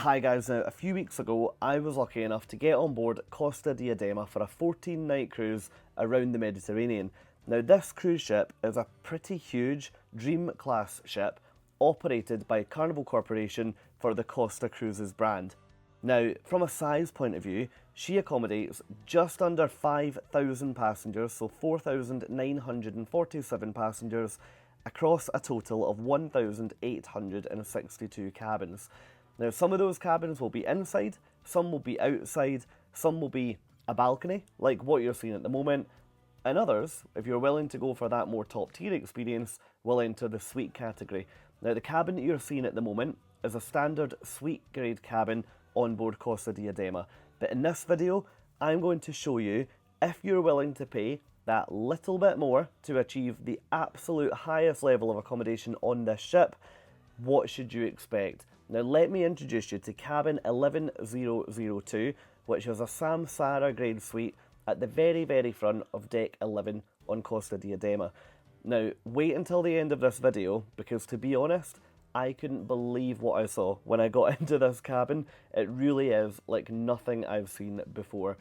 Hi guys, now a few weeks ago I was lucky enough to get on board Costa Diadema for a 14-night cruise around the Mediterranean. Now this cruise ship is a pretty huge Dream class ship operated by Carnival Corporation for the Costa Cruises brand. Now from a size point of view, she accommodates just under 5,000 passengers, so 4,947 passengers across a total of 1,862 cabins. Now some of those cabins will be inside, some will be outside, some will be a balcony, like what you're seeing at the moment, and others, if you're willing to go for that more top tier experience, will enter the suite category. Now the cabin that you're seeing at the moment is a standard suite grade cabin on board Costa Diadema, but in this video I'm going to show you if you're willing to pay that little bit more to achieve the absolute highest level of accommodation on this ship, what should you expect? Now let me introduce you to cabin 11002, which is a Samsara grade suite at the very front of deck 11 on Costa Diadema. Now wait until the end of this video, because to be honest, I couldn't believe what I saw when I got into this cabin. It really is like nothing I've seen before.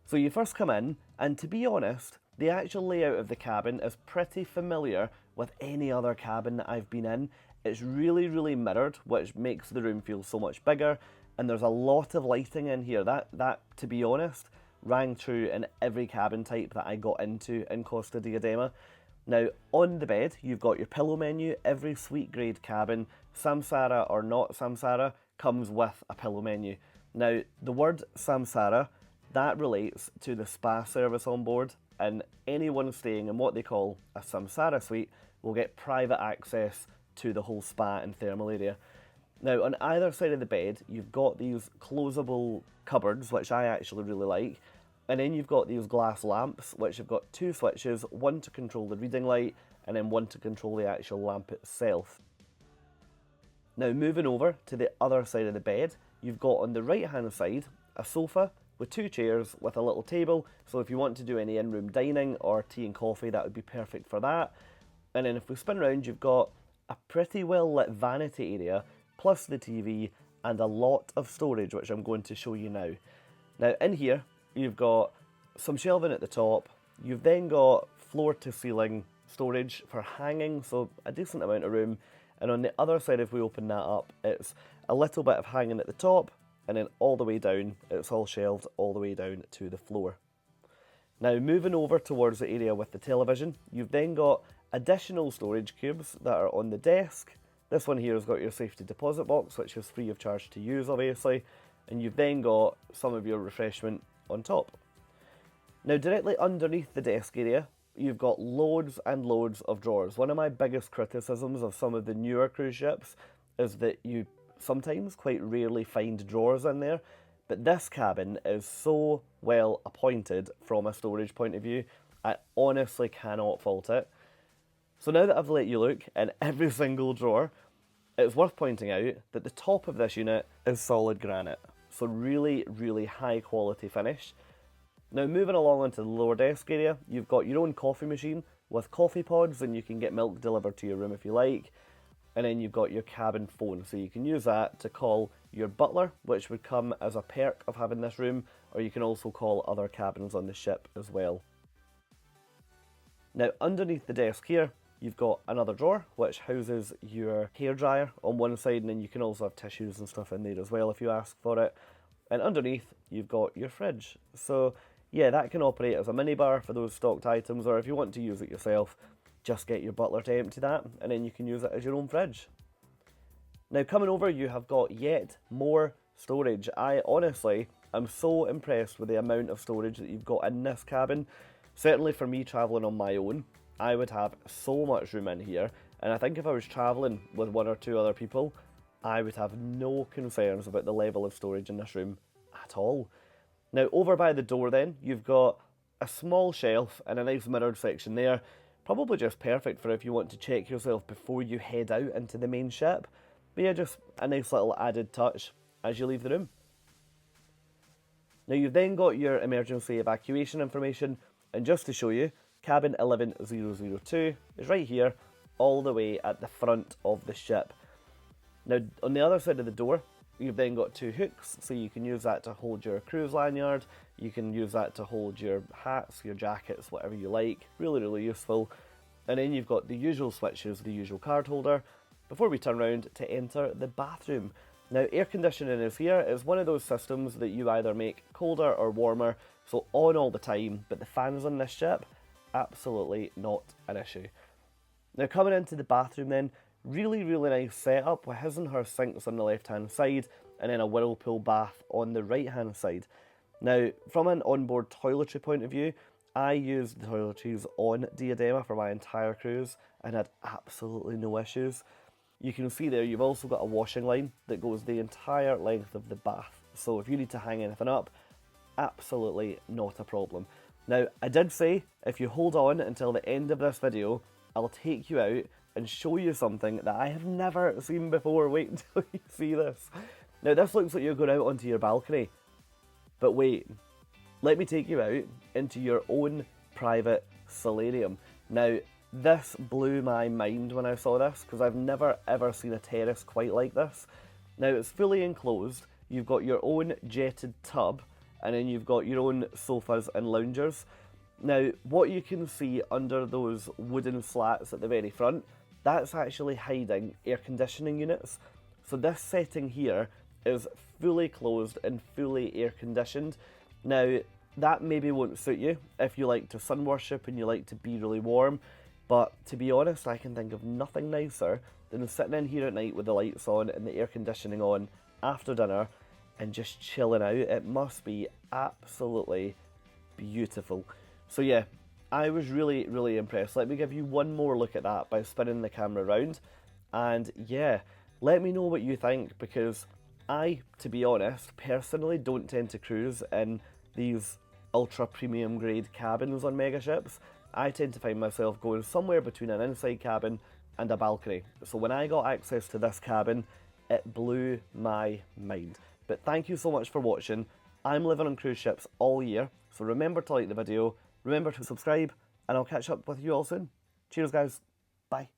So you first come in, and to be honest, the actual layout of the cabin is pretty familiar with any other cabin that I've been in. It's really mirrored, which makes the room feel so much bigger, and there's a lot of lighting in here. That, to be honest, rang true in every cabin type that I got into in Costa Diadema. Now, on the bed, you've got your pillow menu. Every suite grade cabin, Samsara or not Samsara, comes with a pillow menu. Now, the word Samsara, that relates to the spa service on board, and anyone staying in what they call a Samsara suite will get private access to the whole spa and thermal area. Now on either side of the bed you've got these closable cupboards, which I actually really like, and then you've got these glass lamps which have got two switches, one to control the reading light and then one to control the actual lamp itself. Now moving over to the other side of the bed, you've got on the right hand side a sofa with two chairs with a little table, so if you want to do any in-room dining or tea and coffee, that would be perfect for that. And then if we spin around, you've got a pretty well lit vanity area, plus the TV and a lot of storage, which I'm going to show you now. Now in here, you've got some shelving at the top, you've then got floor to ceiling storage for hanging, so a decent amount of room, and on the other side, if we open that up, it's a little bit of hanging at the top, and then all the way down, it's all shelved all the way down to the floor. Now moving over towards the area with the television, you've then got additional storage cubes that are on the desk. This one here has got your safety deposit box, which is free of charge to use obviously, and you've then got some of your refreshment on top. Now directly underneath the desk area, you've got loads and loads of drawers. One of my biggest criticisms of some of the newer cruise ships is that you sometimes quite rarely find drawers in there, but this cabin is so well appointed from a storage point of view, I honestly cannot fault it. So now that I've let you look in every single drawer, it's worth pointing out that the top of this unit is solid granite. So really high quality finish. Now moving along onto the lower desk area, you've got your own coffee machine with coffee pods, and you can get milk delivered to your room if you like. And then you've got your cabin phone, so you can use that to call your butler, which would come as a perk of having this room, or you can also call other cabins on the ship as well. Now underneath the desk here, you've got another drawer which houses your hairdryer on one side, and then you can also have tissues and stuff in there as well if you ask for it. And underneath you've got your fridge. So yeah, that can operate as a minibar for those stocked items, or if you want to use it yourself, just get your butler to empty that and then you can use it as your own fridge. Now coming over, you have got yet more storage. I honestly am so impressed with the amount of storage that you've got in this cabin. Certainly for me travelling on my own, I would have so much room in here, and I think if I was travelling with one or two other people, I would have no concerns about the level of storage in this room at all. Now over by the door then, you've got a small shelf and a nice mirrored section there, probably just perfect for if you want to check yourself before you head out into the main ship. But yeah, just a nice little added touch as you leave the room. Now you've then got your emergency evacuation information, and just to show you, cabin 11002 is right here, all the way at the front of the ship. Now on the other side of the door, You've then got 2 hooks, so you can use that to hold your cruise lanyard, you can use that to hold your hats, your jackets, whatever you like. Really, really useful. And then you've got the usual switches, the usual card holder, before we turn around to enter the bathroom. Now, air conditioning is here. It's one of those systems that you either make colder or warmer, so on all the time, but the fans on this ship, absolutely not an issue. Now, coming into the bathroom then, really, really nice setup with his and her sinks on the left-hand side, and then a whirlpool bath on the right-hand side. Now, from an onboard toiletry point of view, I used the toiletries on Diadema for my entire cruise and had absolutely no issues. You can see there you've also got a washing line that goes the entire length of the bath. So if you need to hang anything up, absolutely not a problem. Now, I did say if you hold on until the end of this video, I'll take you out and show you something that I have never seen before. Wait until you see this. Now, this looks like you're going out onto your balcony. But wait, let me take you out into your own private solarium. Now, this blew my mind when I saw this, because I've never ever seen a terrace quite like this. Now, it's fully enclosed. You've got your own jetted tub, and then you've got your own sofas and loungers. Now, what you can see under those wooden slats at the very front, that's actually hiding air conditioning units. So this setting here is fully closed and fully air conditioned. Now, that maybe won't suit you if you like to sun worship and you like to be really warm, but to be honest, I can think of nothing nicer than sitting in here at night with the lights on and the air conditioning on after dinner and just chilling out. It must be absolutely beautiful. So yeah, I was really, really impressed. Let me give you one more look at that by spinning the camera around. And yeah, let me know what you think, because I, to be honest, personally don't tend to cruise in these ultra premium grade cabins on mega ships. I tend to find myself going somewhere between an inside cabin and a balcony. So when I got access to this cabin, it blew my mind. But thank you so much for watching. I'm living on cruise ships all year, so remember to like the video, remember to subscribe, and I'll catch up with you all soon. Cheers guys, bye.